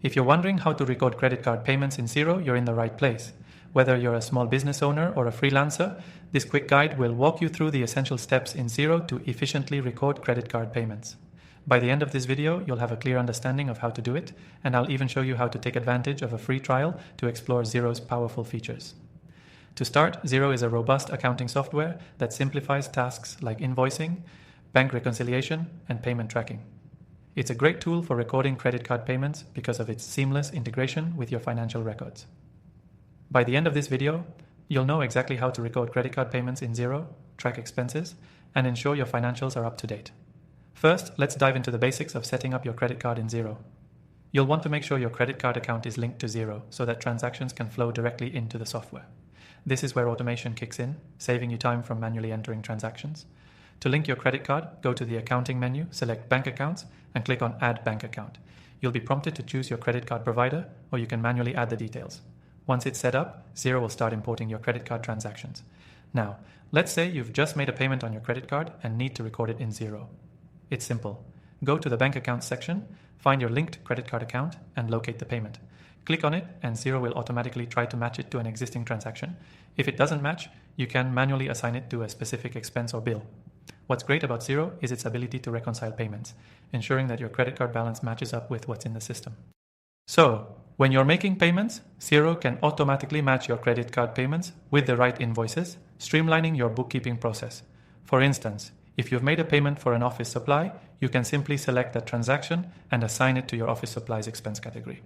If you're wondering how to record credit card payments in Xero, you're in the right place. Whether you're a small business owner or a freelancer, this quick guide will walk you through the essential steps in Xero to efficiently record credit card payments. By the end of this video, you'll have a clear understanding of how to do it, and I'll even show you how to take advantage of a free trial to explore Xero's powerful features. To start, Xero is a robust accounting software that simplifies tasks like invoicing, bank reconciliation, and payment tracking. It's a great tool for recording credit card payments because of its seamless integration with your financial records. By the end of this video, you'll know exactly how to record credit card payments in Xero, track expenses, and ensure your financials are up to date. First, let's dive into the basics of setting up your credit card in Xero. You'll want to make sure your credit card account is linked to Xero so that transactions can flow directly into the software. This is where automation kicks in, saving you time from manually entering transactions. To link your credit card, go to the Accounting menu, select Bank Accounts, and click on Add Bank Account. You'll be prompted to choose your credit card provider, or you can manually add the details. Once it's set up, Xero will start importing your credit card transactions. Now, let's say you've just made a payment on your credit card and need to record it in Xero. It's simple. Go to the Bank Accounts section, find your linked credit card account, and locate the payment. Click on it, and Xero will automatically try to match it to an existing transaction. If it doesn't match, you can manually assign it to a specific expense or bill. What's great about Xero is its ability to reconcile payments, ensuring that your credit card balance matches up with what's in the system. So, when you're making payments, Xero can automatically match your credit card payments with the right invoices, streamlining your bookkeeping process. For instance, if you've made a payment for an office supply, you can simply select that transaction and assign it to your office supplies expense category.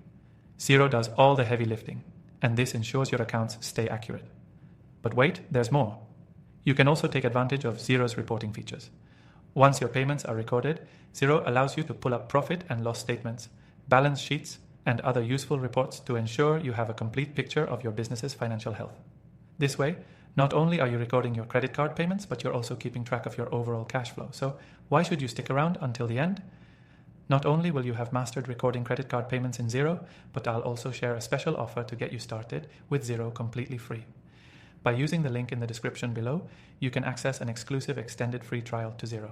Xero does all the heavy lifting, and this ensures your accounts stay accurate. But wait, there's more. You can also take advantage of Xero's reporting features. Once your payments are recorded, Xero allows you to pull up profit and loss statements, balance sheets, and other useful reports to ensure you have a complete picture of your business's financial health. This way, not only are you recording your credit card payments, but you're also keeping track of your overall cash flow. So why should you stick around until the end? Not only will you have mastered recording credit card payments in Xero, but I'll also share a special offer to get you started with Xero completely free. By using the link in the description below, you can access an exclusive extended free trial to Xero.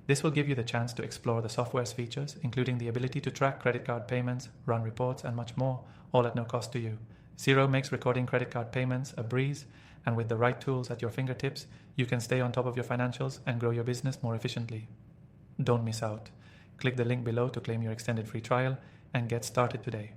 This will give you the chance to explore the software's features, including the ability to track credit card payments, run reports, and much more, all at no cost to you. Xero makes recording credit card payments a breeze, and with the right tools at your fingertips, you can stay on top of your financials and grow your business more efficiently. Don't miss out. Click the link below to claim your extended free trial and get started today.